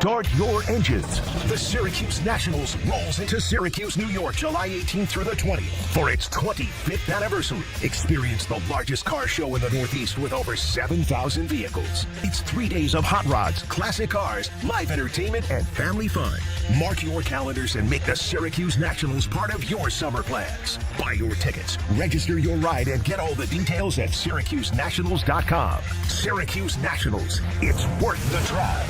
Start your engines. The Syracuse Nationals rolls into Syracuse, New York, July 18th through the 20th for its 25th anniversary. Experience the largest car show in the Northeast with over 7,000 vehicles. It's 3 days of hot rods, classic cars, live entertainment, and family fun. Mark your calendars and make the Syracuse Nationals part of your summer plans. Buy your tickets, register your ride, and get all the details at SyracuseNationals.com. Syracuse Nationals. It's worth the drive.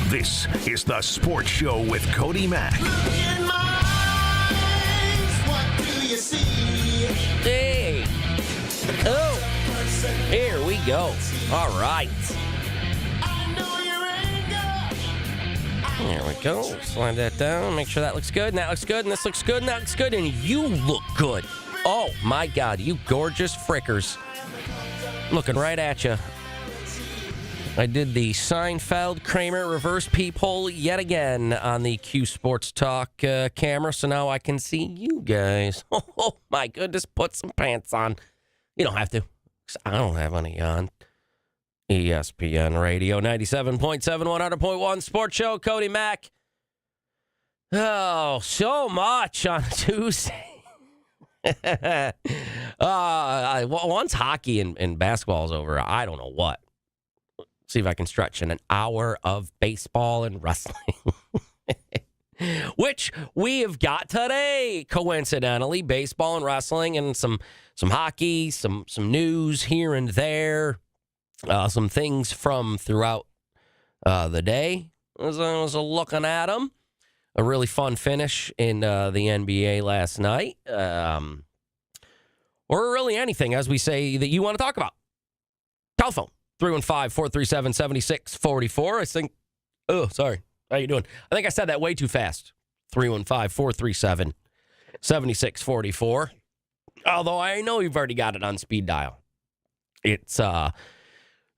This is the Sports Show with Cody Mack. Hey. Oh. Here we go. All right. There we go. Slide that down. Make sure that looks good. And that looks good. And this looks good. And that looks good. And you look good. Oh, my God. You gorgeous frickers. Looking right at you. I did the Seinfeld-Kramer reverse peephole yet again on the Q Sports Talk camera, so now I can see you guys. Oh, my goodness, put some pants on. You don't have to, 'cause I don't have any on. ESPN Radio 97.7, 100.1 Sports Show, Cody Mack. Oh, so much on Tuesday. Once hockey and basketball is over, I don't know what. See if I can stretch in an hour of baseball and wrestling, which we have got today. Coincidentally, baseball and wrestling, and some hockey, some news here and there, some things from throughout the day. I was looking at them. A really fun finish in the NBA last night, or really anything, as we say, that you want to talk about. Telephone. 315-437-7644. I think, sorry. How you doing? I think I said that way too fast. 315-437-7644. Although I know you've already got it on speed dial. It's,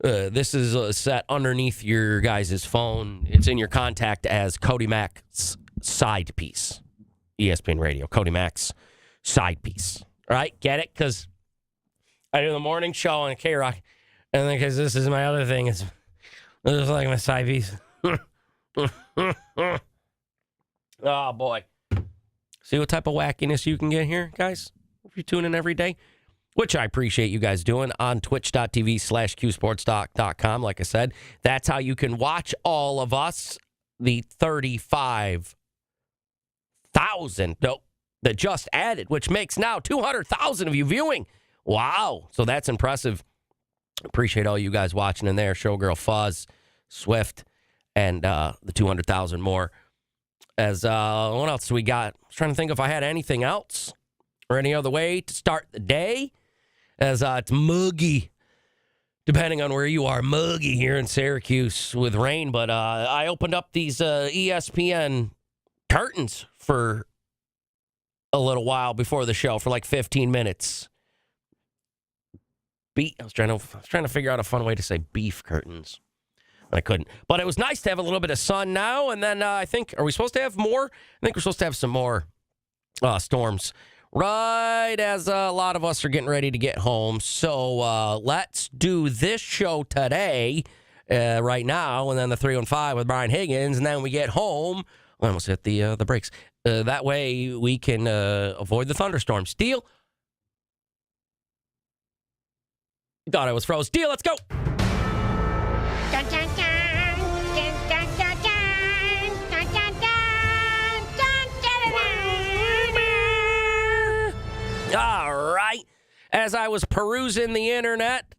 this is set underneath your guys' phone. It's in your contact as Cody Mack's side piece. ESPN Radio, Cody Mack's side piece. All right? Get it? Because I do the morning show on K-Rock. And because this is my other thing, this is like my side piece. Oh, boy. See what type of wackiness you can get here, guys? If you tune in every day, which I appreciate you guys doing on twitch.tv/qsportstalk.com. Like I said, that's how you can watch all of us, the 35,000 that just added, which makes now 200,000 of you viewing. Wow. So that's impressive. Appreciate all you guys watching in there. Showgirl Fuzz, Swift, and the 200,000 more. As what else do we got? I was trying to think if I had anything else or any other way to start the day. As it's muggy, depending on where you are, muggy here in Syracuse with rain. But I opened up these ESPN curtains for a little while before the show, for like 15 minutes. I was trying to figure out a fun way to say beef curtains. I couldn't. But it was nice to have a little bit of sun now. And then I think, are we supposed to have more? I think we're supposed to have some more storms right as a lot of us are getting ready to get home. So let's do this show today, right now, and then the 315 with Brian Higgins. And then we get home. I almost hit the brakes. That way we can avoid the thunderstorms. Deal? Thought I was froze. Deal, let's go. Dun, dun, dun. Dun, dun, dun, dun. Dun, dun, dun. Dun, dun, dun, dun. All right. As I was perusing the internet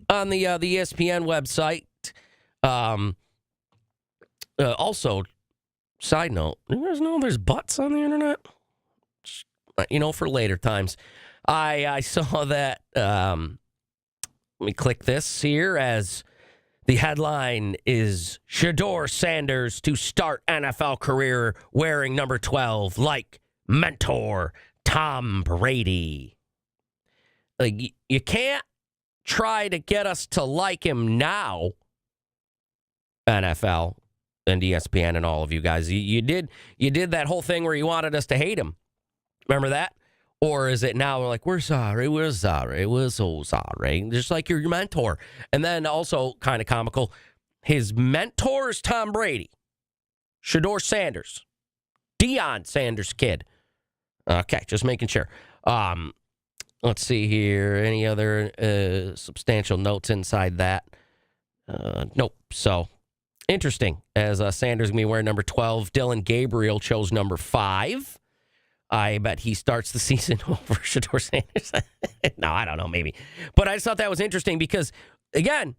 on the ESPN website, also, side note, there's butts on the internet. For later times. I saw that. Let me click this here as the headline is Shedeur Sanders to start NFL career wearing number 12 like mentor Tom Brady. Like, you can't try to get us to like him now, NFL and ESPN and all of you guys. You did that whole thing where you wanted us to hate him. Remember that? Or is it now like, we're sorry, we're so sorry. Just like your mentor. And then also kind of comical, his mentor is Tom Brady, Shedeur Sanders, Deion Sanders' kid. Okay, just making sure. Let's see here. Any other substantial notes inside that? Nope. So, interesting. As Sanders going to be wearing number 12, Dylan Gabriel chose number 5. I bet he starts the season over Shedeur Sanders. No, I don't know, maybe. But I just thought that was interesting because, again,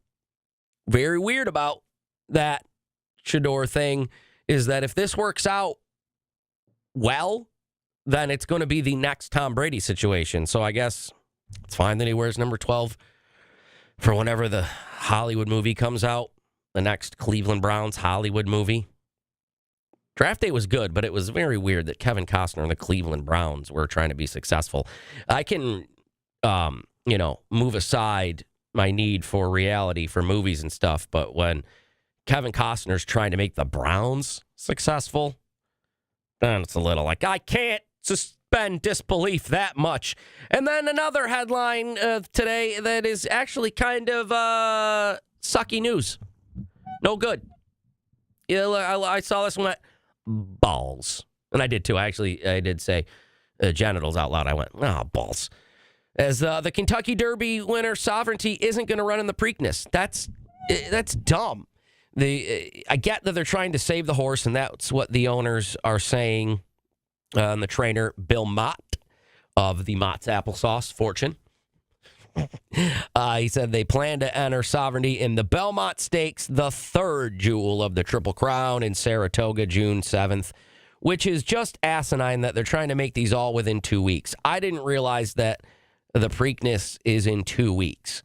very weird about that Shedeur thing is that if this works out well, then it's going to be the next Tom Brady situation. So I guess it's fine that he wears number 12 for whenever the Hollywood movie comes out, the next Cleveland Browns Hollywood movie. Draft day was good, but it was very weird that Kevin Costner and the Cleveland Browns were trying to be successful. I can, move aside my need for reality for movies and stuff, but when Kevin Costner's trying to make the Browns successful, then it's a little like, I can't suspend disbelief that much. And then another headline today that is actually kind of sucky news. No good. I saw this one at balls. And I did too. I did say genitals out loud. I went, balls. As the Kentucky Derby winner, Sovereignty, isn't going to run in the Preakness. That's dumb. I get that they're trying to save the horse, and that's what the owners are saying. And the trainer, Bill Mott, of the Mott's Applesauce fortune. He said they plan to enter Sovereignty in the Belmont Stakes, the third jewel of the Triple Crown in Saratoga, June 7th, which is just asinine that they're trying to make these all within 2 weeks. I didn't realize that the Preakness is in 2 weeks.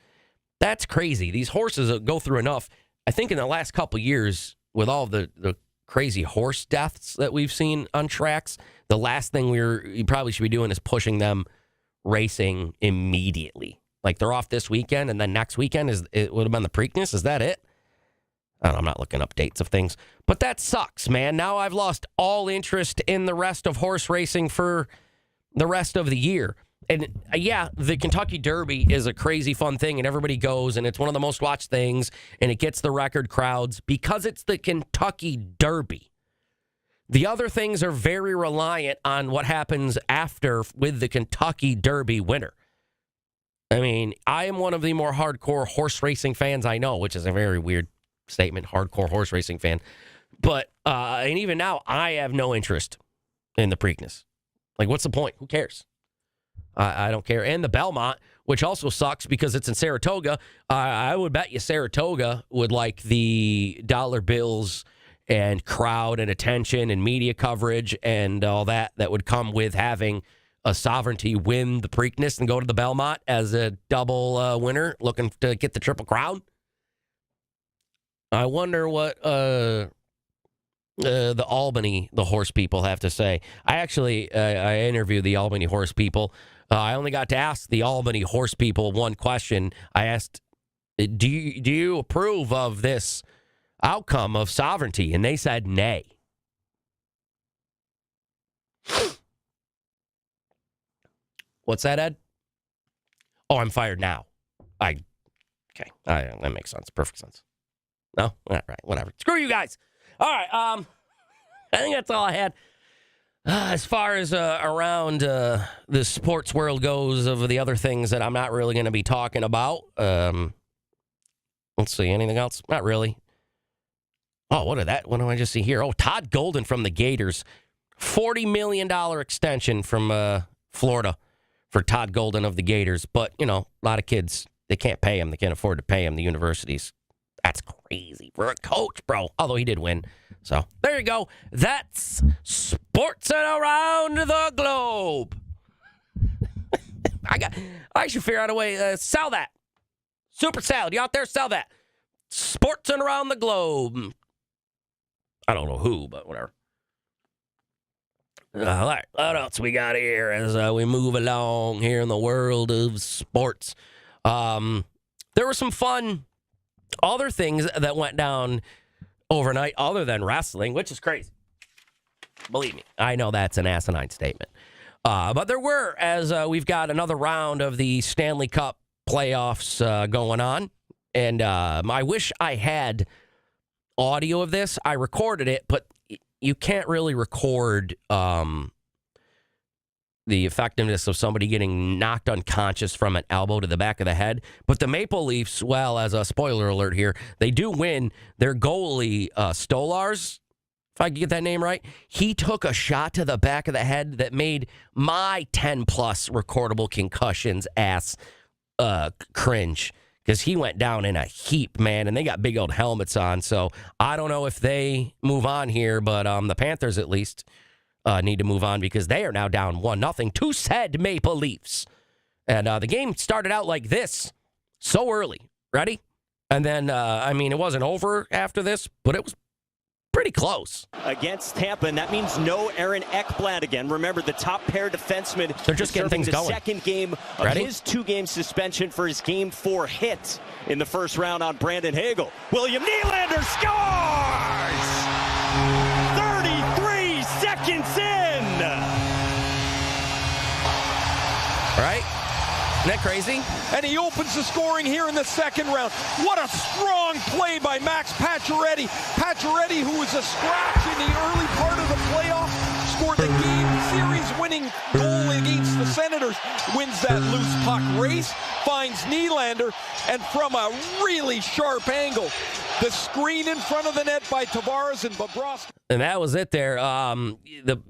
That's crazy. These horses go through enough. I think in the last couple years, with all the crazy horse deaths that we've seen on tracks, the last thing you probably should be doing is pushing them racing immediately. Like they're off this weekend, and then next weekend it would have been the Preakness. Is that it? I don't know, I'm not looking up dates of things. But that sucks, man. Now I've lost all interest in the rest of horse racing for the rest of the year. And the Kentucky Derby is a crazy fun thing, and everybody goes, and it's one of the most watched things, and it gets the record crowds because it's the Kentucky Derby. The other things are very reliant on what happens after with the Kentucky Derby winner. I mean, I am one of the more hardcore horse racing fans I know, which is a very weird statement, hardcore horse racing fan. But, and even now, I have no interest in the Preakness. Like, what's the point? Who cares? I don't care. And the Belmont, which also sucks because it's in Saratoga. I would bet you Saratoga would like the dollar bills and crowd and attention and media coverage and all that would come with having a Sovereignty win the Preakness and go to the Belmont as a double winner looking to get the Triple Crown. I wonder what the Albany, the horse people, have to say. I interviewed the Albany horse people. I only got to ask the Albany horse people one question. I asked, do you approve of this outcome of Sovereignty? And they said nay. What's that, Ed? Oh, I'm fired now. Okay. That makes sense. Perfect sense. No? All right, whatever. Screw you guys. All right, I think that's all I had. As far as around the sports world goes, of the other things that I'm not really going to be talking about, let's see, anything else? Not really. Oh, what do I just see here? Oh, Todd Golden from the Gators. $40 million extension from Florida for Todd Golden of the Gators. But, a lot of kids, they can't pay him. They can't afford to pay him, the universities. That's crazy for a coach, bro. Although he did win. So, there you go. That's sports and around the globe. I should figure out a way sell that. Super salad. You out there? Sell that. Sports and around the globe. I don't know who, but whatever. All right, what else we got here as we move along here in the world of sports? There were some fun other things that went down overnight other than wrestling, which is crazy. Believe me, I know that's an asinine statement. But there were, as we've got another round of the Stanley Cup playoffs going on. And I wish I had audio of this. I recorded it, but you can't really record the effectiveness of somebody getting knocked unconscious from an elbow to the back of the head. But the Maple Leafs, well, as a spoiler alert here, they do win. Their goalie, Stolars, if I can get that name right, he took a shot to the back of the head that made my 10-plus recordable concussions ass cringe. Because he went down in a heap, man, and they got big old helmets on. So I don't know if they move on here, but the Panthers at least need to move on because they are now down 1-0 to said Maple Leafs. And the game started out like this so early. Ready? And then, it wasn't over after this, but it was pretty close. Against Tampa, and that means no Aaron Ekblad again. Remember, the top pair defenseman. They're just getting things going. The second game of his 2-game suspension for his Game 4 hit in the first round on Brandon Hagel. William Nylander scores! 33 seconds in! Right? Isn't that crazy? And he opens the scoring here in the second round. What a strong play by Max Pacioretty. Pacioretty, who was a scratch in the early part of the playoff, scored the game series-winning goal against the Senators, wins that loose puck race, finds Nylander, and from a really sharp angle, the screen in front of the net by Tavares and Bobrovsky. And that was it there. The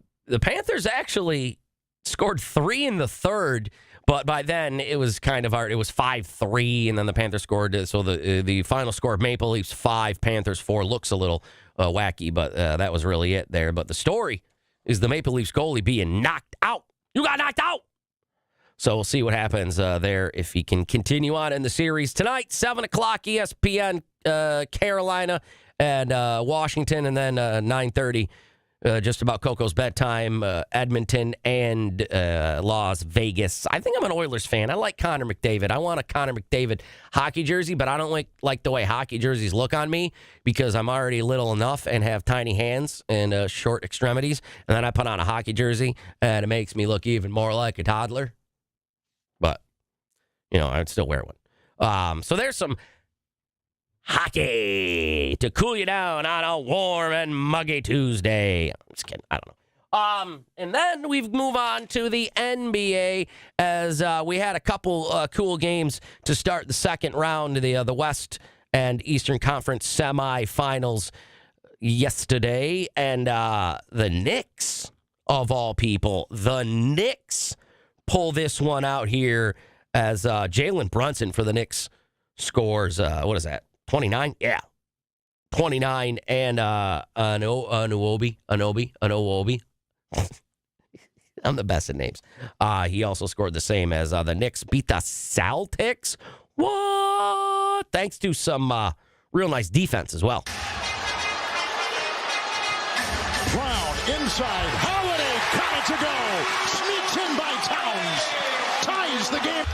Panthers actually scored 3 in the third. But by then, it was kind of hard. It was 5-3, and then the Panthers scored. So the final score of Maple Leafs 5, Panthers 4 looks a little wacky, but that was really it there. But the story is the Maple Leafs goalie being knocked out. You got knocked out! So we'll see what happens there if he can continue on in the series. Tonight, 7 o'clock, ESPN, Carolina and Washington, and then 9:30. Just about Coco's bedtime, Edmonton and Las Vegas. I think I'm an Oilers fan. I like Connor McDavid. I want a Connor McDavid hockey jersey, but I don't like the way hockey jerseys look on me because I'm already little enough and have tiny hands and short extremities. And then I put on a hockey jersey, and it makes me look even more like a toddler. But, I'd still wear one. So there's some hockey to cool you down on a warm and muggy Tuesday. I'm just kidding. I don't know. And then we move on to the NBA as we had a couple cool games to start the second round of the West and Eastern Conference semifinals yesterday. And the Knicks, of all people, the Knicks pull this one out here as Jalen Brunson for the Knicks scores, what is that? 29? Yeah. 29 and Anunoby. I'm the best at names. He also scored the same as the Knicks beat the Celtics. What? Thanks to some real nice defense as well. Brown inside. Holiday got it to go. Sneaks in by Towns. Ties the game.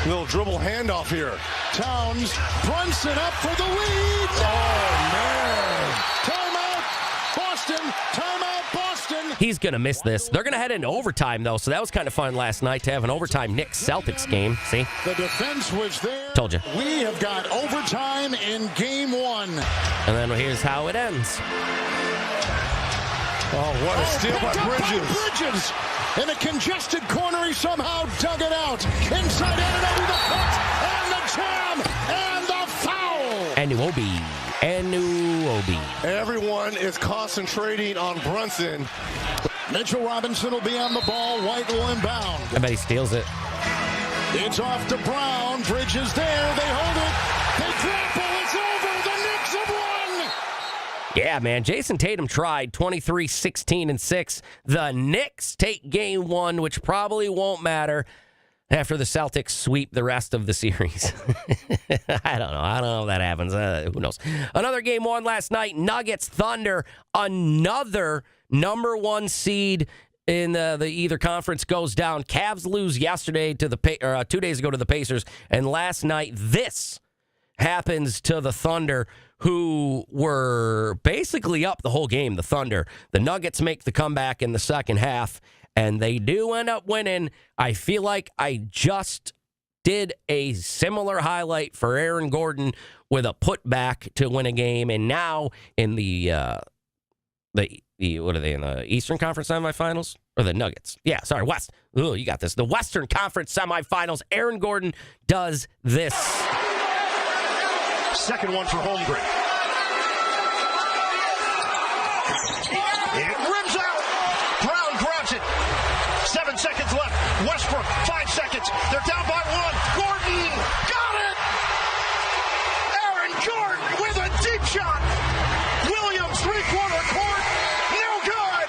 Little dribble handoff here. Towns, Brunson up for the lead. Oh, man. Timeout, Boston. Timeout, Boston. He's going to miss this. They're going to head into overtime, though, so that was kind of fun last night to have an overtime Knicks-Celtics game. See? The defense was there. Told you. We have got overtime in game 1. And then here's how it ends. Oh, what a steal by Bridges. In a congested corner, he somehow dug it out. Inside Anunoby, the cut, and the jam, and the foul. Anunoby. Everyone is concentrating on Brunson. Mitchell Robinson will be on the ball. White will inbound. I bet he steals it. It's off to Brown. Bridges there. They hold it. They grapple. It's over. The Knicks have won. Yeah, man. Jason Tatum tried 23, 16, and 6. The Knicks take game 1, which probably won't matter after the Celtics sweep the rest of the series. I don't know if that happens. Who knows? Another game 1 last night. Nuggets, Thunder. Another number 1 seed in the either conference goes down. Cavs lose yesterday to the 2 days ago to the Pacers, and last night this happens to the Thunder, who were basically up the whole game. The Thunder, the Nuggets make the comeback in the second half, and they do end up winning. I feel like I just did a similar highlight for Aaron Gordon with a putback to win a game, and now in the what are they in the Eastern Conference semifinals? Or the Nuggets? Yeah, sorry, West. Ooh, you got this. The Western Conference semifinals. Aaron Gordon does this. Second one for Holmgren. It rims out. Brown grabs it. 7 seconds left. Westbrook, 5 seconds. They're down by 1. Gordon got it. Aaron Gordon with a deep shot. Williams, three-quarter court. No good.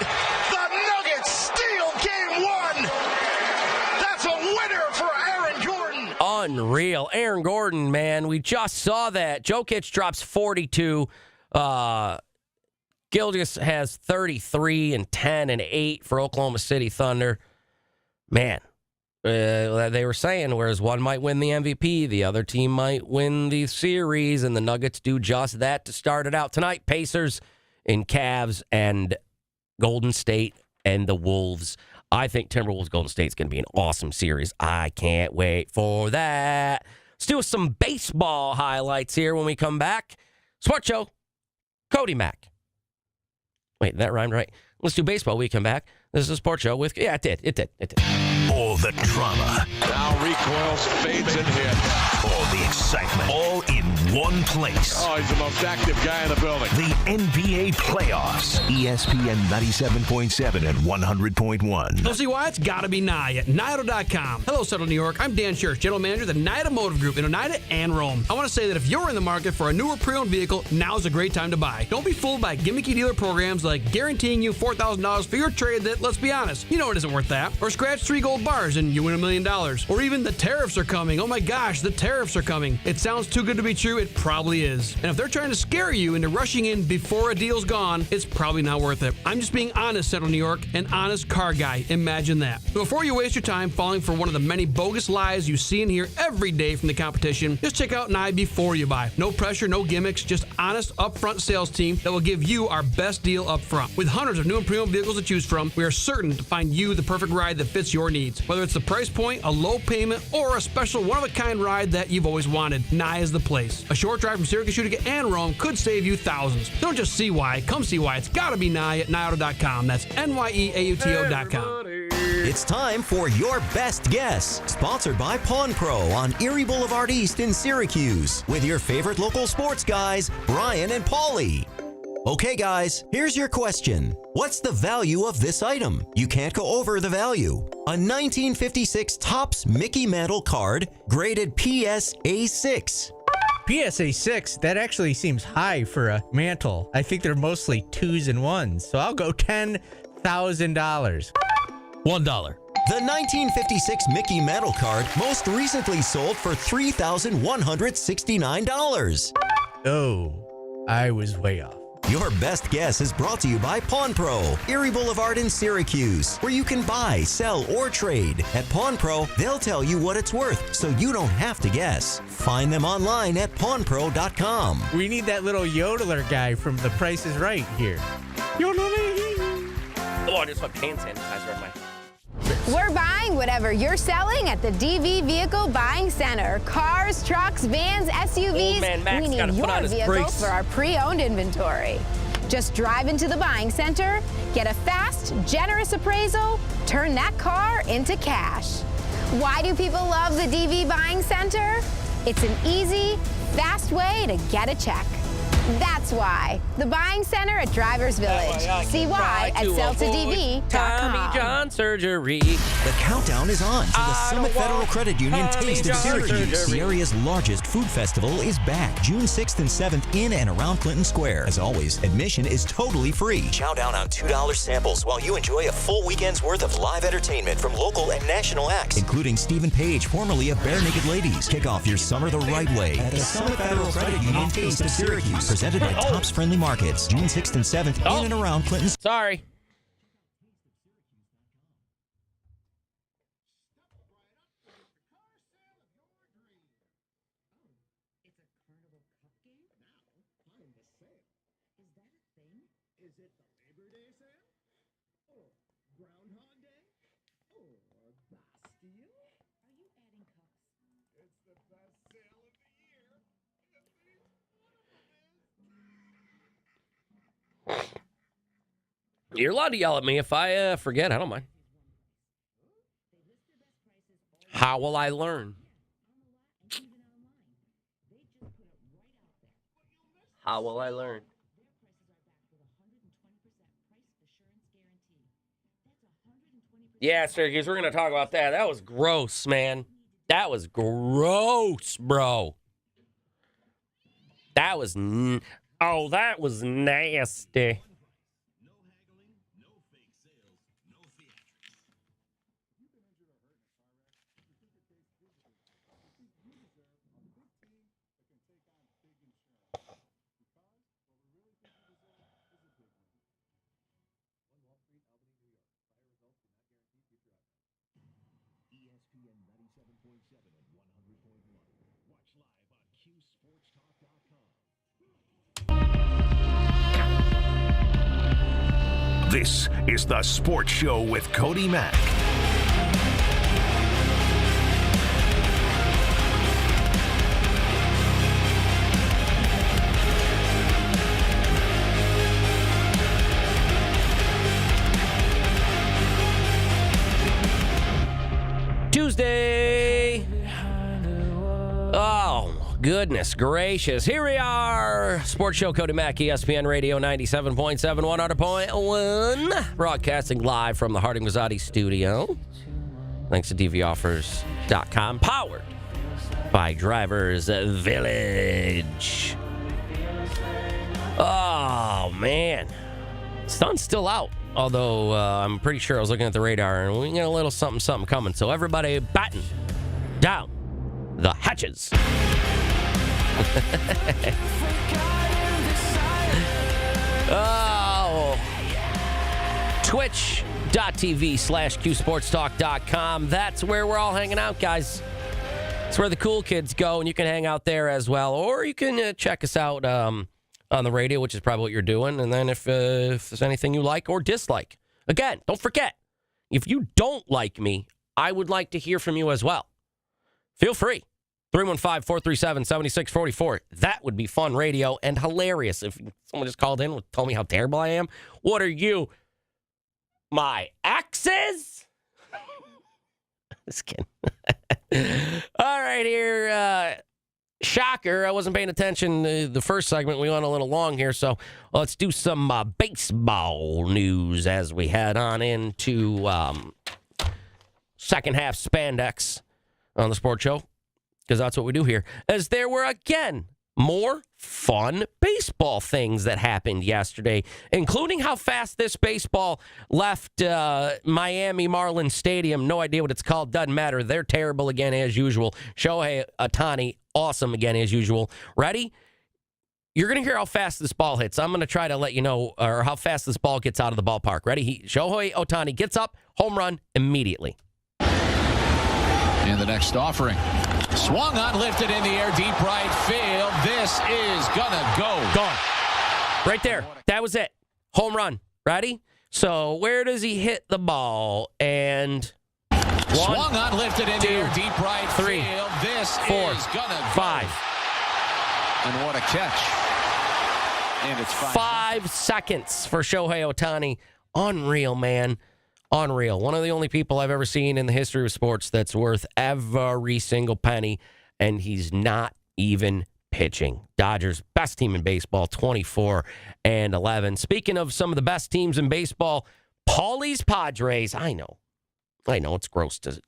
The Nuggets steal game 1. That's a winner for Aaron Gordon. Unreal. Aaron Gordon, man. We just saw that. Jokic drops 42. Gilgeous has 33 and 10 and 8 for Oklahoma City Thunder. Man, they were saying, whereas one might win the MVP, the other team might win the series, and the Nuggets do just that to start it out tonight. Pacers and Cavs and Golden State and the Wolves. I think Timberwolves Golden State is going to be an awesome series. I can't wait for that. Let's do some baseball highlights here when we come back. Sports Show, Cody Mack. Wait, that rhymed right. Let's do baseball when we come back. This is a Sports Show with... Yeah, it did. All the drama. Now recoils, fades and hit. All the excitement. All in one place. Oh, he's the most active guy in the building. The NBA playoffs. ESPN 97.7 and 100.1. You'll see why it's got to be Nye at Naido.com. Hello, Central New York. I'm Dan Scherz, General Manager of the Nida Motive Group in Oneida and Rome. I want to say that if you're in the market for a newer pre-owned vehicle, now's a great time to buy. Don't be fooled by gimmicky dealer programs like guaranteeing you $4,000 for your trade that, let's be honest, you know it isn't worth that. Or scratch 3 gold bars and you win $1 million. Or even the tariffs are coming. Oh my gosh, the tariffs are coming. It sounds too good to be true. It probably is. And if they're trying to scare you into rushing in before a deal's gone, it's probably not worth it. I'm just being honest, Central New York, an honest car guy. Imagine that. So before you waste your time falling for one of the many bogus lies you see and hear every day from the competition, just check out Nye before you buy. No pressure, no gimmicks, just honest, upfront sales team that will give you our best deal up front. With hundreds of new and pre-owned vehicles to choose from, we are certain to find you the perfect ride that fits your needs. Whether it's the price point, a low payment, or a special one-of-a-kind ride that you've always wanted, Nye is the place. A short drive from Syracuse, Utica, and Rome could save you thousands. Don't just see why, come see why. It's gotta be Nye at NyeAuto.com. That's NYEAUTO.com. It's time for Your Best Guess, sponsored by Pawn Pro on Erie Boulevard East in Syracuse, with your favorite local sports guys, Brian and Paulie. Okay, guys, here's your question. What's the value of this item? You can't go over the value. A 1956 Topps Mickey Mantle card, graded PSA 6. PSA 6, that actually seems high for a mantle. I think they're mostly 2s and 1s, so I'll go $10,000. $1. The 1956 Mickey Mantle card most recently sold for $3,169. Oh, I was way off. Your best guess is brought to you by Pawn Pro, Erie Boulevard in Syracuse, where you can buy, sell, or trade. At Pawn Pro, they'll tell you what it's worth, so you don't have to guess. Find them online at pawnpro.com. We need that little yodeler guy from The Price is Right here. Yodeling. Oh, I just put hand sanitizer on my... We're buying whatever you're selling at the DV Vehicle Buying Center. Cars, trucks, vans, SUVs. Old man Max we need gotta your put on his vehicle brakes. for our pre-owned inventory. Just drive into the buying center, get a fast, generous appraisal, turn that car into cash. Why do people love the DV Buying Center? It's an easy, fast way to get a check. That's why. The Buying Center at Drivers Village. See why at selltodv.com. Tommy John surgery. The countdown is on to the Summit Federal Credit Union Tommy Taste of John Syracuse. surgery. The area's largest food festival is back June 6th and 7th in and around Clinton Square. As always, admission is totally free. Chow down on $2 samples while you enjoy a full weekend's worth of live entertainment from local and national acts, including Stephen Page, formerly of Bare Naked Ladies. Kick off your summer the right way at the Summit Federal Credit Union Taste of Syracuse, presented by Tops Friendly Markets, June 6th and 7th in and around Clinton. Sorry. You're allowed to yell at me if I forget. I don't mind. How will I learn? How will I learn? Yeah, Syracuse, we're going to talk about that. That was gross, man. That was gross, bro. That was... that was nasty. This is The Sports Show with Cody Mack. Tuesday. Oh, goodness gracious. Here we are. Sports Show, Cody Mack, ESPN Radio 97.7, 100.1. Broadcasting live from the Harding Mazzotti studio. Thanks to DVOffers.com. Powered by Drivers Village. Oh, man. Sun's still out. Although I'm pretty sure I was looking at the radar and we got a little something coming. So everybody batten down the hatches. Oh. Twitch.tv/QSportsTalk.com. That's where we're all hanging out, guys. It's where the cool kids go, and you can hang out there as well. Or you can check us out on the radio, which is probably what you're doing. And then if there's anything you like or dislike, again, don't forget, if you don't like me, I would like to hear from you as well. Feel free. 315-437-7644. That would be fun radio and hilarious if someone just called in and told me how terrible I am. What are you, my exes? Just kidding. All right, here. Shocker, I wasn't paying attention to the first segment. We went a little long here, so let's do some baseball news as we head on into second half spandex on the Sports Show, because that's what we do here. As there were, again, more fun baseball things that happened yesterday, including how fast this baseball left Miami Marlins Stadium. No idea what it's called. Doesn't matter. They're terrible again as usual. Shohei Ohtani, awesome again as usual. Ready? You're going to hear how fast this ball hits. I'm going to try to let you know or how fast this ball gets out of the ballpark. Ready? Shohei Ohtani gets up, home run immediately. In the next offering. Swung on, lifted in the air, deep right field. This is gonna go. Gone. Right there. That was it. Home run. Ready? So where does he hit the ball? And swung on, lifted in the air, deep right 3, field. This 4, is gonna 5. go. And what a catch. And it's 5 seconds for Shohei Ohtani. Unreal, man. Unreal. One of the only people I've ever seen in the history of sports that's worth every single penny, and he's not even pitching. Dodgers, best team in baseball, 24-11. Speaking of some of the best teams in baseball, Paulie's Padres. I know, it's gross to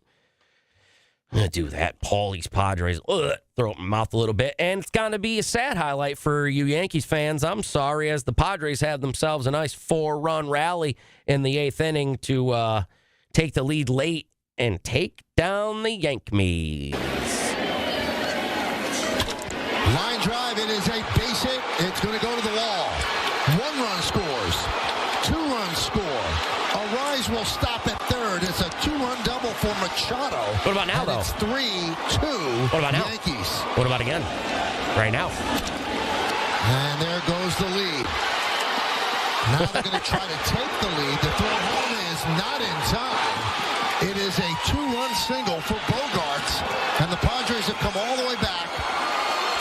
do that. Paulie's Padres. Ugh, throw up my mouth a little bit. And it's going to be a sad highlight for you Yankees fans. I'm sorry, as the Padres have themselves a nice 4-run rally in the 8th inning to take the lead late and take down the Yankees. Line drive, it is a base hit. It's going to go to the wall. 1 run scores. 2 runs score. Arise will stop at third. It's a 2-run double for Machado. What about now, though? It's 3-2 What about now? Yankees. What about again? Right now. And there goes the lead. Now they're going to try to take the lead. The throw home is not in time. It is a 2-run single for Bogarts. And the Padres have come all the way back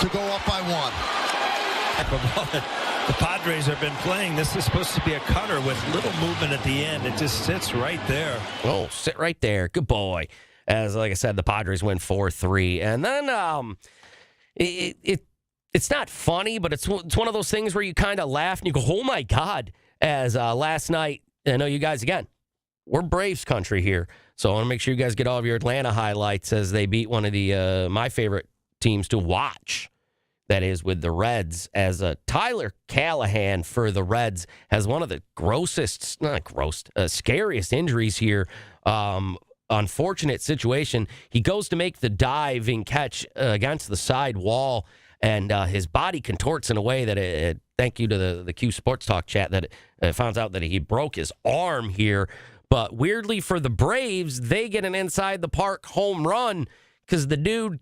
to go up by 1. The Padres have been playing. This is supposed to be a cutter with little movement at the end. It just sits right there. Oh, sit right there. Good boy. As like I said, the Padres win 4-3. And then it's not funny, but it's one of those things where you kind of laugh and you go, oh, my God. As last night, I know you guys, again, we're Braves country here. So I want to make sure you guys get all of your Atlanta highlights as they beat one of the my favorite teams to watch. That is with the Reds, as Tyler Callahan for the Reds has one of the scariest injuries here. Unfortunate situation. He goes to make the diving catch against the side wall, and his body contorts in a way that thank you to the Q Sports Talk chat that found out that he broke his arm here. But weirdly for the Braves, they get an inside the park home run because the dude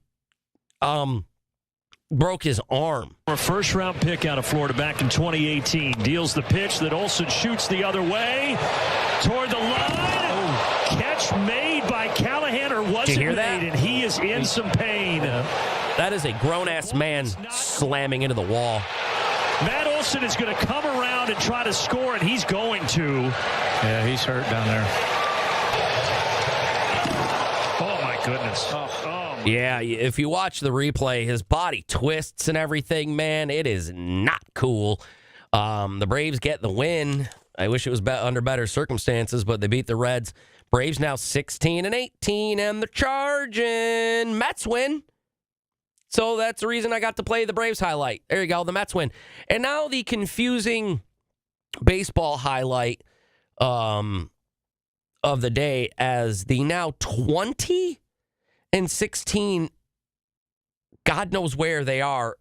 broke his arm. A first-round pick out of Florida back in 2018. Deals the pitch that Olsen shoots the other way toward the line. Catch made by Callahan, or was it made? And he is in some pain. That is a grown-ass man slamming into the wall. Matt Olson is going to come around and try to score, and he's going to. Yeah, he's hurt down there. Oh, my goodness. Yeah, if you watch the replay, his body twists and everything, man. It is not cool. The Braves get the win. I wish it was under better circumstances, but they beat the Reds. Braves now 16-18, and the charging Mets win. So that's the reason I got to play the Braves highlight. There you go, the Mets win. And now the confusing baseball highlight of the day as the now 20-16, God knows where they are,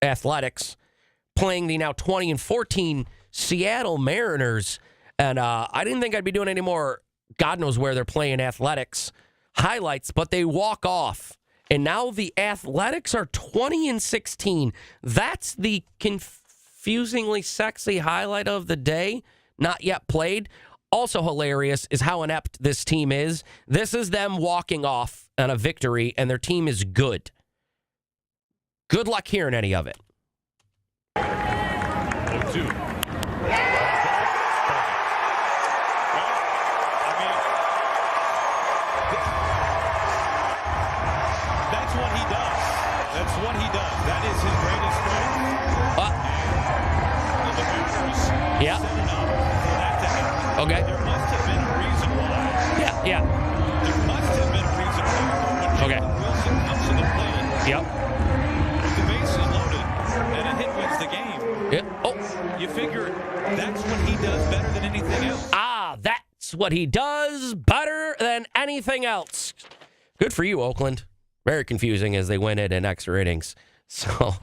Athletics, playing the now 20-14 Seattle Mariners. And I didn't think I'd be doing any more God knows where they're playing Athletics highlights, but they walk off. And now the Athletics are 20-16. That's the confusingly sexy highlight of the day, not yet played. Also hilarious is how inept this team is. This is them walking off on a victory, and their team is good. Good luck hearing any of it. 0-2. That's what he does. That is his greatest strength. Yeah. Okay. There must have been a reason why. Yeah. There must have been a reason why. Okay. Wilson comes to the plate. Yep. With the bases loaded, and a hit wins the game. Yeah. Oh. You figure that's what he does better than anything else. That's what he does better than anything else. Good for you, Oakland. Very confusing as they win it in extra innings. So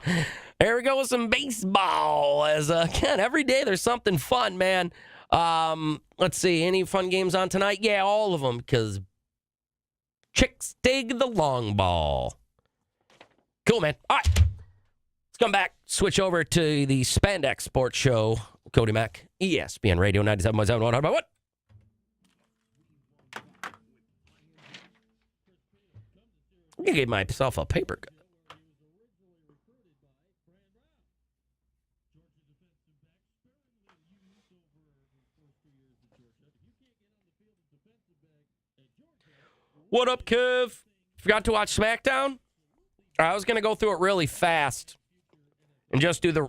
there we go with some baseball. As again, every day there's something fun, man. Let's see, any fun games on tonight? Yeah, all of them, because chicks dig the long ball. Cool, man. All right, let's come back. Switch over to the Spandex Sports Show. Cody Mack, ESPN Radio 97.7. What about what? I gave myself a paper cut. What up, Kev? Forgot to watch SmackDown? I was going to go through it really fast and just do the...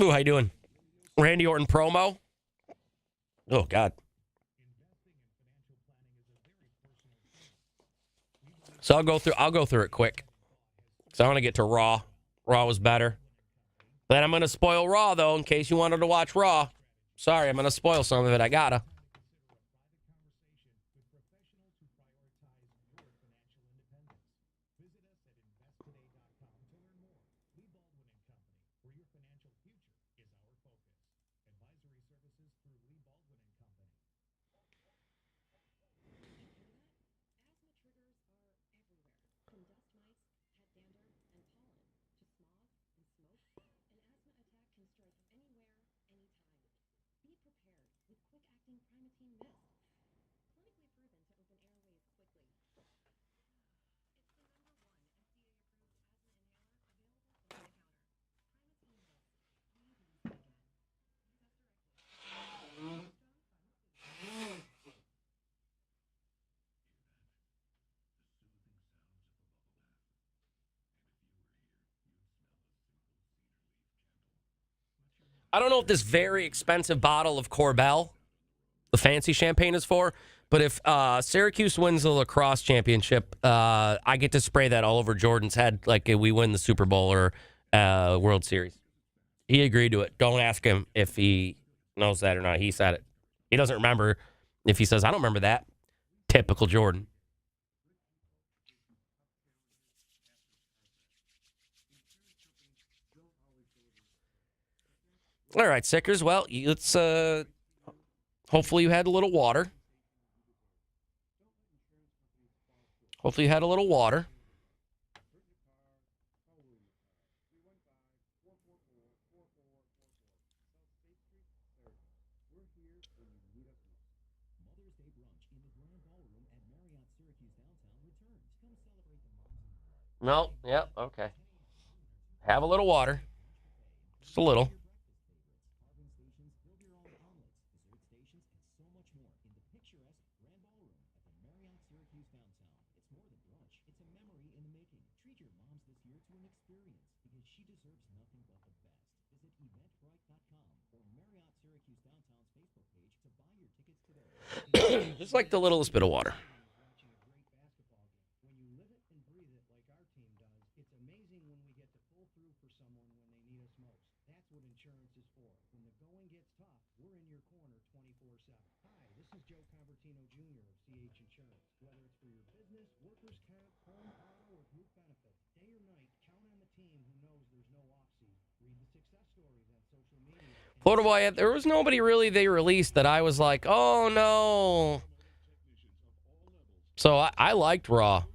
Ooh, how you doing? Randy Orton promo? Oh, God. So I'll go through it quick. So I want to get to Raw. Raw was better. Then I'm going to spoil Raw, though, in case you wanted to watch Raw. Sorry, I'm going to spoil some of it. I gotta. I don't know what this very expensive bottle of Corbel, the fancy champagne, is for, but if Syracuse wins the lacrosse championship, I get to spray that all over Jordan's head like we win the Super Bowl or World Series. He agreed to it. Don't ask him if he knows that or not. He said it. He doesn't remember if he says, I don't remember that. Typical Jordan. All right, Sickers. Well, let's hopefully you had a little water. Hopefully you had a little water. No, yep, okay. Have a little water. Just a little. Just like the littlest bit of water. Florida Boy, there was nobody really they released that I was like, oh no. So I liked Raw.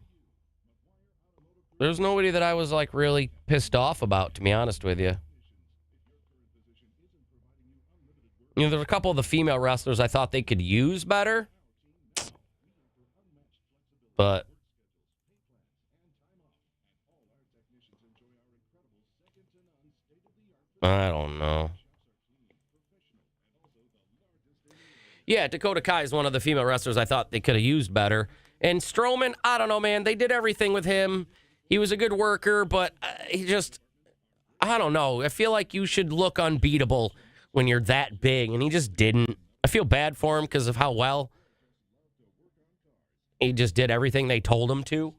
There's nobody that I was like really pissed off about, to be honest with you. You know, there's a couple of the female wrestlers I thought they could use better. But I don't know. Yeah, Dakota Kai is one of the female wrestlers I thought they could have used better. And Strowman, I don't know, man. They did everything with him. He was a good worker, but he just, I don't know. I feel like you should look unbeatable when you're that big, and he just didn't. I feel bad for him because of how well he just did everything they told him to.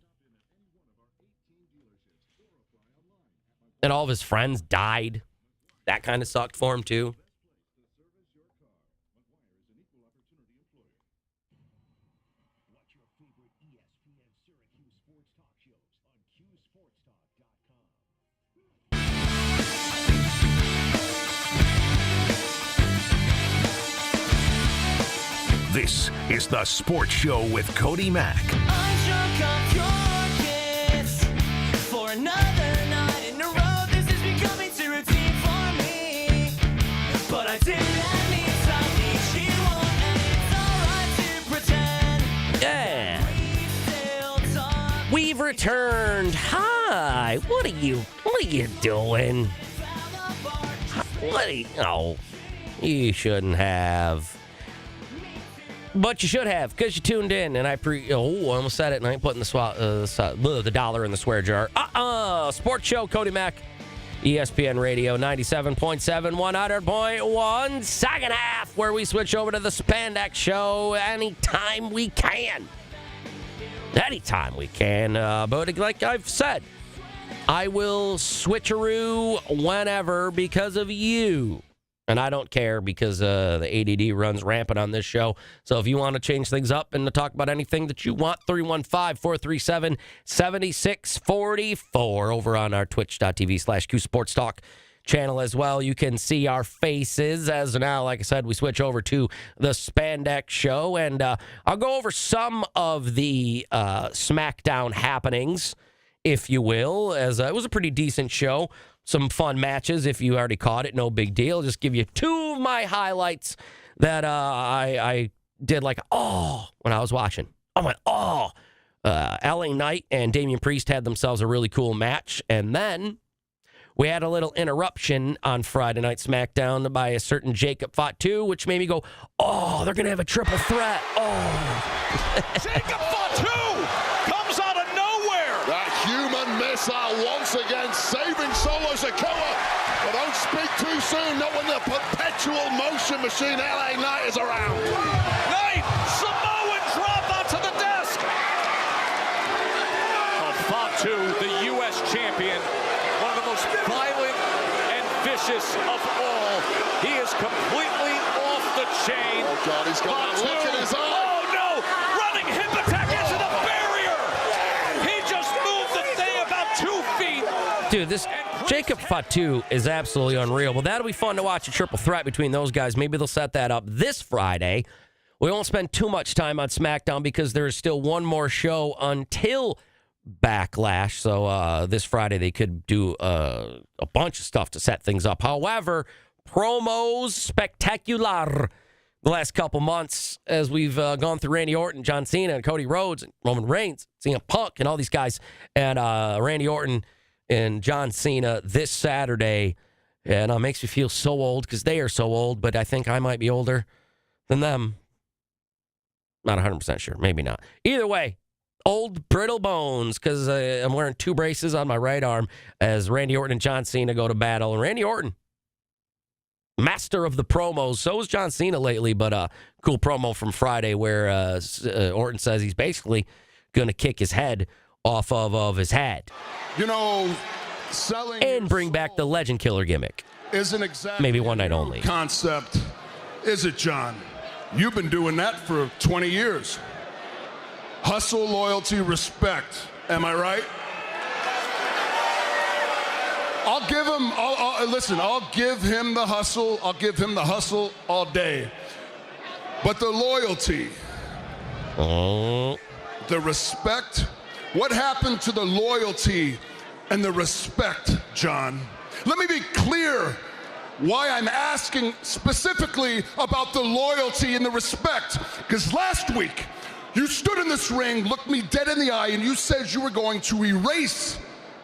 And all of his friends died. That kind of sucked for him, too. This is The Sports Show with Cody Mack. For another night in a row, this is becoming too routine for me. But I did that means I'll need you on, and it's alright to pretend. Yeah. We've returned. Hi. What are you doing? What are you, no. You shouldn't have. But you should have, because you tuned in, and I almost said it, and I ain't putting the dollar in the swear jar. Sports show, Cody Mack, ESPN Radio, 97.7, 100.1, second half, where we switch over to the Spandex show anytime we can. Anytime we can. But like I've said, I will switcheroo whenever because of you. And I don't care because the ADD runs rampant on this show. So if you want to change things up and to talk about anything that you want, 315-437-7644 over on our twitch.tv/QSportsTalk channel as well. You can see our faces as now, like I said, we switch over to the Spandex show. And I'll go over some of the SmackDown happenings, if you will, as it was a pretty decent show. Some fun matches. If you already caught it, no big deal. Just give you two of my highlights that I did when I was watching. I went, LA Knight and Damian Priest had themselves a really cool match. And then we had a little interruption on Friday Night SmackDown by a certain Jacob Fatu, which made me go, they're going to have a triple threat. Jacob Fatu comes out of nowhere. That human missile once again saving Solo Sikoa. But don't speak too soon, not when the perpetual motion machine LA Knight is around. Knight, Samoan drop onto the desk. Fatu, the U.S. champion, one of the most violent and vicious of all. He is completely off the chain. Oh, God, he's got that look in his eye. Oh, no! Running hip attack into the barrier! He just moved the thing about 2 feet. Dude, this Jacob Fatu is absolutely unreal. Well, that'll be fun to watch, a triple threat between those guys. Maybe they'll set that up this Friday. We won't spend too much time on SmackDown because there is still one more show until Backlash. So this Friday they could do a bunch of stuff to set things up. However, promos spectacular the last couple months as we've gone through Randy Orton, John Cena, and Cody Rhodes, and Roman Reigns, CM Punk, and all these guys. And Randy Orton and John Cena this Saturday. And it makes me feel so old because they are so old, but I think I might be older than them. Not 100% sure. Maybe not. Either way, old brittle bones because I'm wearing 2 braces on my right arm as Randy Orton and John Cena go to battle. And Randy Orton, master of the promos. So is John Cena lately, but cool promo from Friday where Orton says he's basically going to kick his head off of his head. You know, selling and bring back the Legend Killer gimmick. Isn't exactly maybe one night only concept, is it, John? You've been doing that for 20 years. Hustle, loyalty, respect. Am I right? I'll give him, I'll give him the hustle. I'll give him the hustle all day. But the loyalty, the respect, what happened to the loyalty and the respect, John? Let me be clear why I'm asking specifically about the loyalty and the respect. Because last week, you stood in this ring, looked me dead in the eye, and you said you were going to erase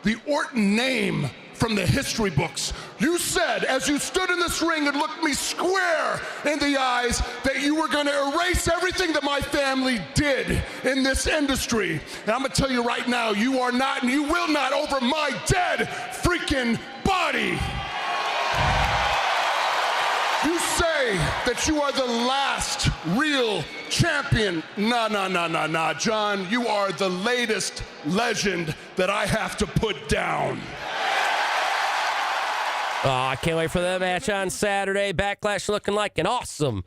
the Orton name from the history books. You said, as you stood in this ring and looked me square in the eyes, that you were going to erase everything that my family did in this industry. And I'm going to tell you right now, you are not, and you will not, over my dead freaking body. You say that you are the last real champion. Nah, John, you are the latest legend that I have to put down. Oh, I can't wait for that match on Saturday. Backlash looking like an awesome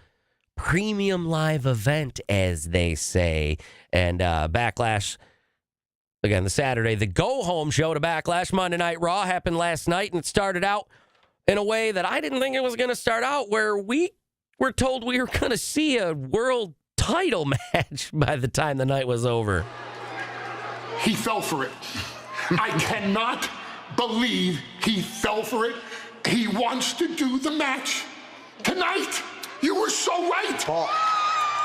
premium live event, as they say. And Backlash, again, the Saturday, the go-home show to Backlash. Monday Night Raw happened last night, and it started out in a way that I didn't think it was going to start out, where we were told we were going to see a world title match by the time the night was over. He fell for it. I cannot believe he fell for it. He wants to do the match tonight. You were so right. Paul,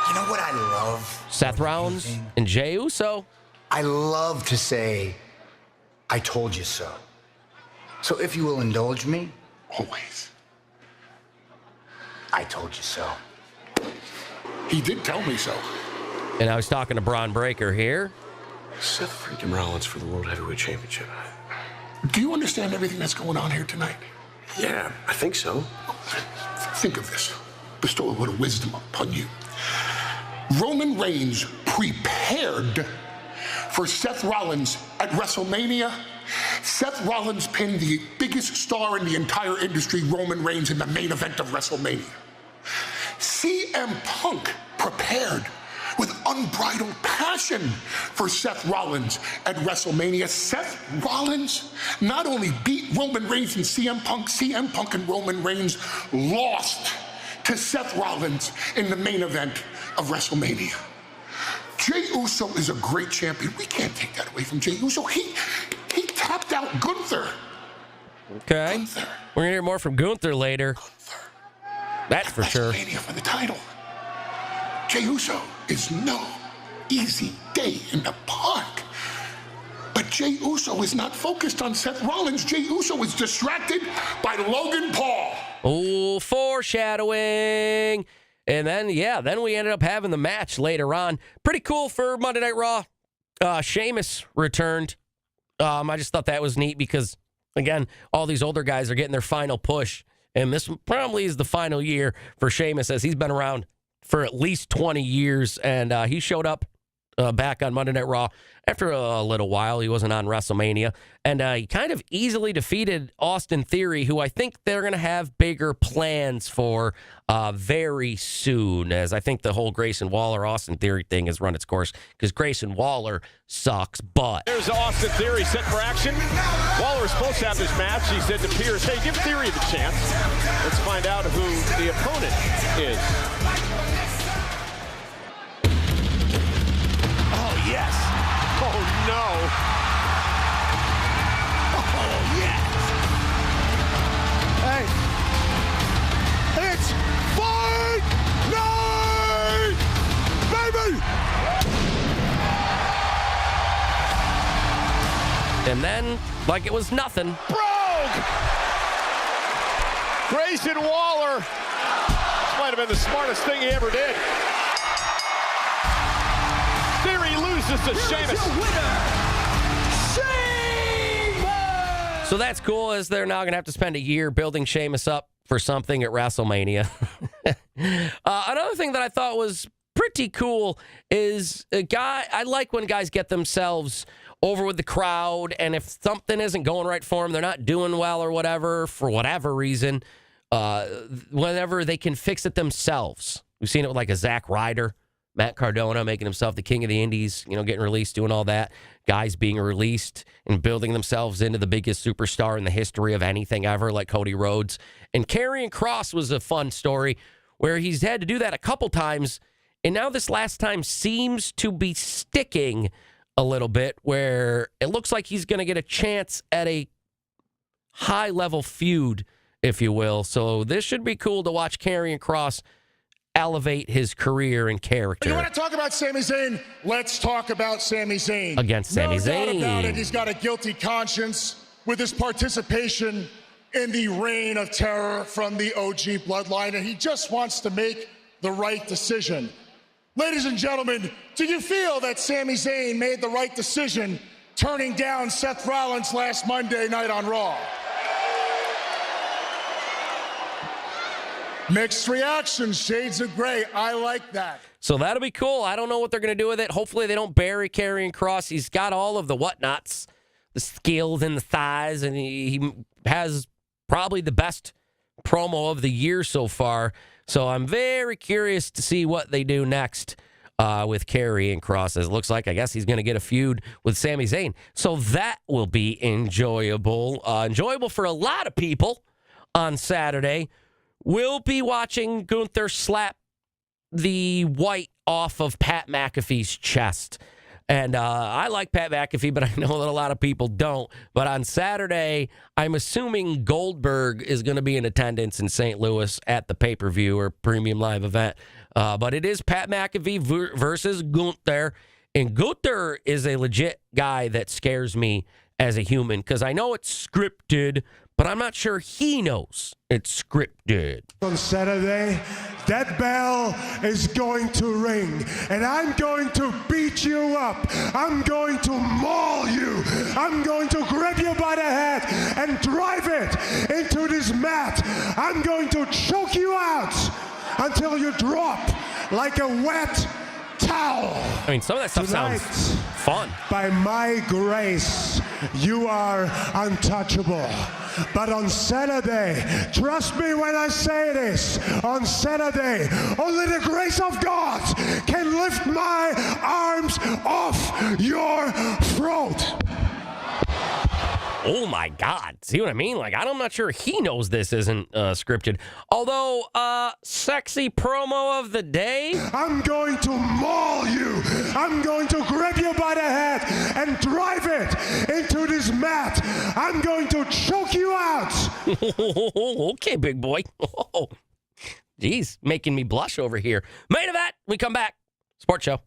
you know what I love? Seth Rollins and Jey Uso. I love to say, I told you so. So if you will indulge me, always. I told you so. He did tell me so. And I was talking to Braun Breaker here. Seth freaking Rollins for the World Heavyweight Championship. Do you understand everything that's going on here tonight? Yeah, I think so. Think of this. Bestow a little wisdom upon you. Roman Reigns prepared for Seth Rollins at WrestleMania. Seth Rollins pinned the biggest star in the entire industry, Roman Reigns, in the main event of WrestleMania. CM Punk prepared with unbridled passion for Seth Rollins at WrestleMania. Seth Rollins not only beat Roman Reigns and CM Punk and Roman Reigns lost to Seth Rollins in the main event of WrestleMania. Jey Uso is a great champion. We can't take that away from Jey Uso. He tapped out Gunther. Okay. Gunther. We're going to hear more from Gunther later. That's for sure. WrestleMania for the title. Jey Uso is no easy day in the park. But Jey Uso is not focused on Seth Rollins. Jey Uso is distracted by Logan Paul. Oh, foreshadowing. And then we ended up having the match later on. Pretty cool for Monday Night Raw. Sheamus returned. I just thought that was neat because, again, all these older guys are getting their final push. And this probably is the final year for Sheamus, as he's been around for at least 20 years. And he showed up back on Monday Night Raw after a little while. He wasn't on WrestleMania. And he kind of easily defeated Austin Theory, who I think they're going to have bigger plans for very soon, as I think the whole Grayson Waller-Austin Theory thing has run its course, because Grayson Waller sucks, but... There's Austin Theory set for action. Waller is supposed to have this match. He said to Pierce, hey, give Theory the chance. Let's find out who the opponent is. Oh, yes. Oh, no. Oh, yes. Hey, it's Fight Night, baby! And then, like it was nothing. Broke! Grayson Waller. This might have been the smartest thing he ever did. Theory loses to Sheamus. So that's cool, as they're now going to have to spend a year building Sheamus up for something at WrestleMania. Another thing that I thought was pretty cool is I like when guys get themselves over with the crowd, and if something isn't going right for them, they're not doing well or whatever, for whatever reason, whenever they can fix it themselves. We've seen it with like a Zack Ryder, Matt Cardona making himself the king of the indies, getting released, doing all that. Guys being released and building themselves into the biggest superstar in the history of anything ever, like Cody Rhodes. And Karrion Kross was a fun story where he's had to do that a couple times. And now this last time seems to be sticking a little bit, where it looks like he's going to get a chance at a high-level feud, if you will. So this should be cool to watch Karrion Kross elevate his career and character. You want to talk about Sami Zayn? Let's talk about Sami Zayn. Against Sami Zayn. No doubt about it, he's got a guilty conscience with his participation in the reign of terror from the OG bloodline, and he just wants to make the right decision. Ladies and gentlemen, do you feel that Sami Zayn made the right decision turning down Seth Rollins last Monday night on Raw? Mixed reactions, shades of gray. I like that. So that'll be cool. I don't know what they're going to do with it. Hopefully they don't bury Karrion Kross. He's got all of the whatnots, the skills and the thighs, and he has probably the best promo of the year so far. So I'm very curious to see what they do next with Karrion Kross. As it looks like, I guess he's going to get a feud with Sami Zayn. So that will be enjoyable. Enjoyable for a lot of people on Saturday. We'll be watching Gunther slap the white off of Pat McAfee's chest. And I like Pat McAfee, but I know that a lot of people don't. But on Saturday, I'm assuming Goldberg is going to be in attendance in St. Louis at the pay-per-view or premium live event. But it is Pat McAfee versus Gunther. And Gunther is a legit guy that scares me as a human, because I know it's scripted, but I'm not sure he knows it's scripted. On Saturday, that bell is going to ring, and I'm going to beat you up. I'm going to maul you. I'm going to grab you by the head and drive it into this mat. I'm going to choke you out until you drop like a wet towel. I mean, some of that stuff Tonight, sounds fun. By my grace, you are untouchable. But on Saturday, trust me when I say this, on Saturday, only the grace of God can lift my arms off your throat. Oh my God. See what I mean? Like, I'm not sure he knows this isn't scripted. Although, sexy promo of the day. I'm going to maul you. I'm going to grab you by the head and drive it into this mat. I'm going to choke you out. Okay, big boy. Jeez, making me blush over here. Main event. We come back. Sports show.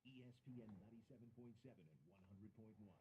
ESPN 97.7 and 100.1.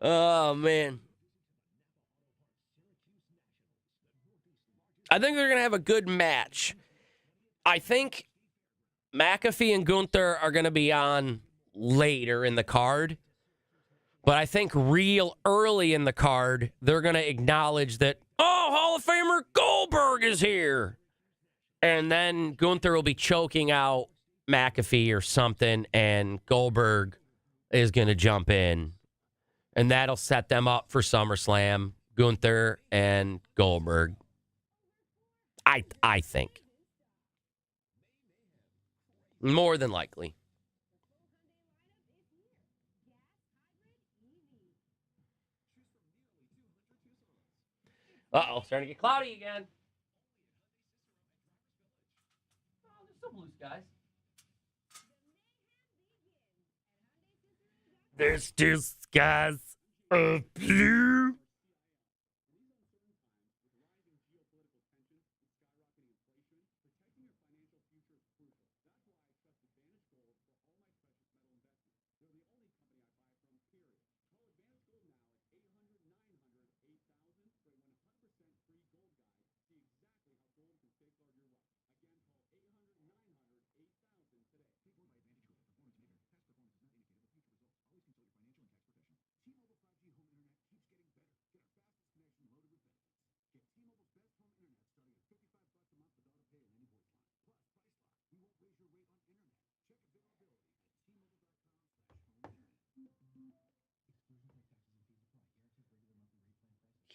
Oh, man. I think they're going to have a good match. I think McAfee and Gunther are going to be on later in the card. But I think real early in the card, they're going to acknowledge that, oh, Hall of Famer Goldberg is here. And then Gunther will be choking out McAfee or something, and Goldberg is going to jump in. And that'll set them up for SummerSlam, Gunther and Goldberg. I think. More than likely. Uh-oh, starting to get cloudy again. Oh, there's still blue skies. There's still skies of blue.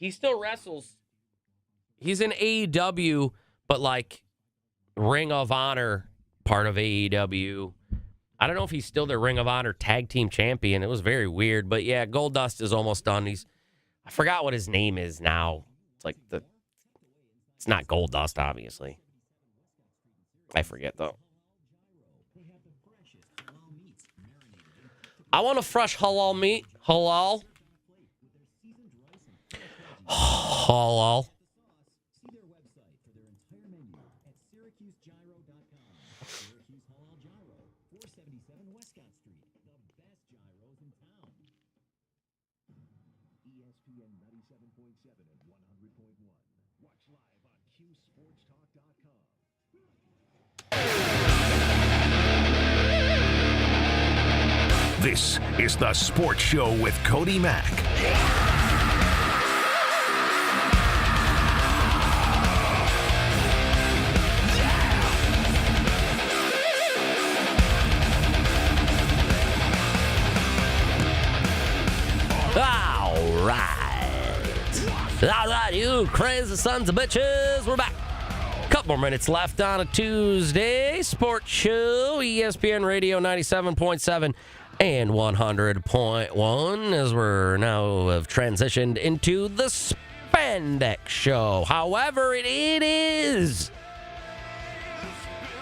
He still wrestles He's in AEW, but like Ring of Honor part of AEW. I don't know if he's still the Ring of Honor tag team champion. It was very weird, but yeah, Goldust is almost done. I forgot what his name is now. It's not Goldust, obviously. I forget though. I want a fresh halal meat. Halal. Halal. This is the Sports Show with Cody Mack. All right, you crazy sons of bitches. We're back. Couple more minutes left on a Tuesday. Sports Show, ESPN Radio 97.7 and 100.1, as we're now have transitioned into the Spandex Show. However, it is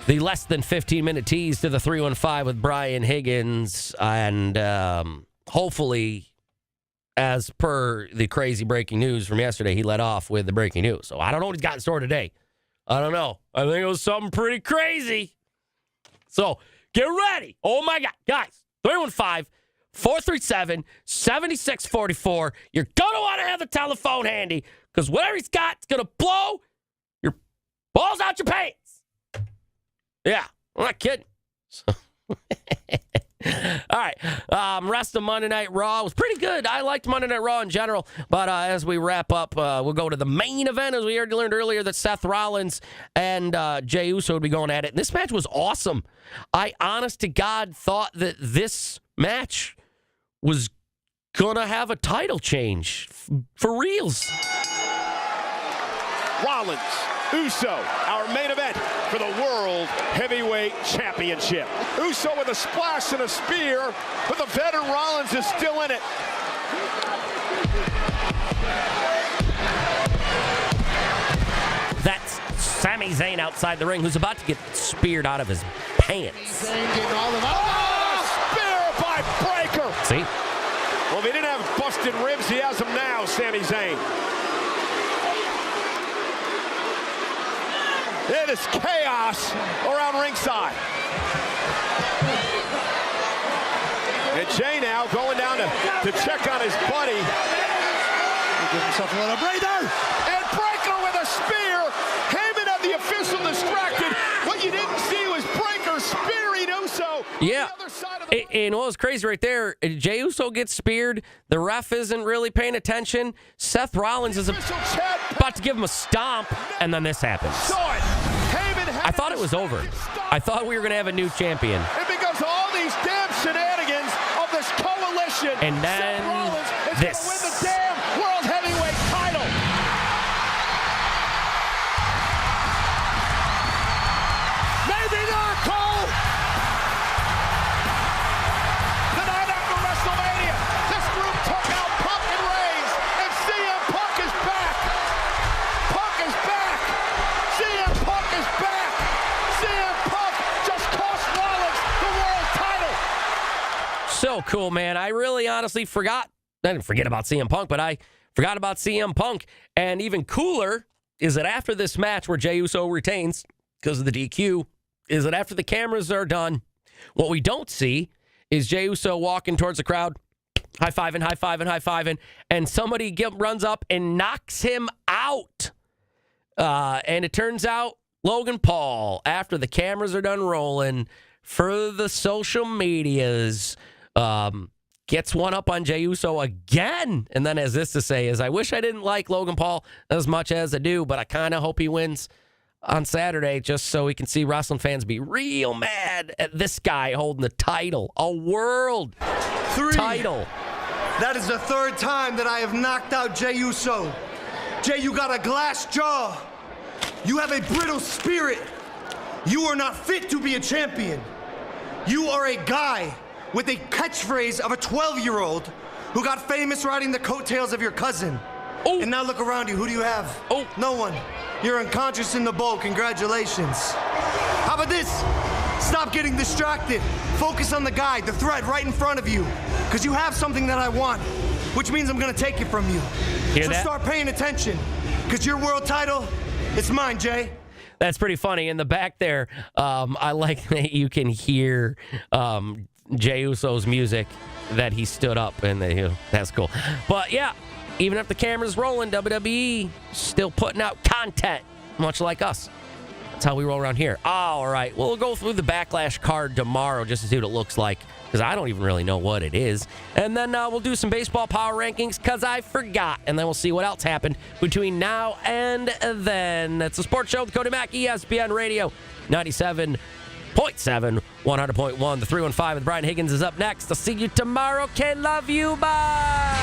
the less than 15-minute tease to the 315 with Brian Higgins, and hopefully, as per the crazy breaking news from yesterday, he led off with the breaking news. So I don't know what he's got in store today. I don't know. I think it was something pretty crazy. So get ready. Oh, my God. Guys, 315-437-7644. You're going to want to have the telephone handy because whatever he's got is going to blow your balls out your pants. Yeah, I'm not kidding. All right. Rest of Monday Night Raw was pretty good. I liked Monday Night Raw in general. But as we wrap up, we'll go to the main event. As we already learned earlier that Seth Rollins and Jey Uso would be going at it. And this match was awesome. I, honest to God, thought that this match was going to have a title change. For reals. Rollins, Uso, our main event for the World Heavyweight Championship. Uso with a splash and a spear, but the veteran Rollins is still in it. That's Sami Zayn outside the ring, who's about to get speared out of his pants. Spear by Breaker. See? Well, if he didn't have busted ribs, he has them now, Sami Zayn. It is chaos around ringside. And Jey now going down to check on his buddy. He gives himself a little breather. And Breaker with a spear. Heyman had the official distracted. What you didn't see was Breaker spearing Uso. Yeah. And what was crazy right there, Jey Uso gets speared. The ref isn't really paying attention. Seth Rollins is about to give him a stomp, and then this happens. I thought it was over. I thought we were going to have a new champion. And because of all these damn shenanigans of this coalition, and then Seth Rollins is this. going to win the damn World Heavyweight title. Maybe not, Cole. The night after WrestleMania, this group took out Punk and Reigns, and CM Punk is back. Punk is back. CM Punk is back. CM Punk just cost Rollins the world title. So cool, man. I really honestly forgot. I didn't forget about CM Punk, but I forgot about CM Punk. And even cooler is that after this match where Jey Uso retains because of the DQ, is that after the cameras are done, what we don't see is Jey Uso walking towards the crowd, high-fiving, and somebody runs up and knocks him out. And it turns out Logan Paul, after the cameras are done rolling for the social medias, gets one up on Jey Uso again, and then has this to say is, I wish I didn't like Logan Paul as much as I do, but I kind of hope he wins on Saturday just so we can see wrestling fans be real mad at this guy holding the title, a world title. That is the third time that I have knocked out Jey Uso. Jay, you got a glass jaw. You have a brittle spirit. You are not fit to be a champion. You are a guy with a catchphrase of a 12-year-old who got famous riding the coattails of your cousin. Oh. And now look around you. Who do you have? Oh. No one. You're unconscious in the bowl. Congratulations. How about this? Stop getting distracted. Focus on the guy, the threat right in front of you. Because you have something that I want, which means I'm going to take it from you. Hear so that? start paying attention. Because your world title, it's mine, Jay. That's pretty funny. In the back there, I like that you can hear Jey Uso's music that he stood up, and that's cool. But yeah, even if the camera's rolling, WWE still putting out content, much like us. That's how we roll around here. All right, we'll go through the Backlash card tomorrow just to see what it looks like, because I don't even really know what it is. And then we'll do some baseball power rankings, because I forgot. And then we'll see what else happened between now and then. It's a sports show with Cody Mack, ESPN Radio, 97.7, 100.1. The 315 with Brian Higgins is up next. I'll see you tomorrow. Okay, love you. Bye.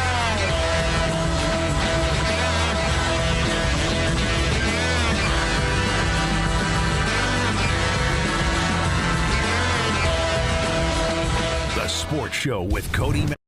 The Sports Show with Cody Mack.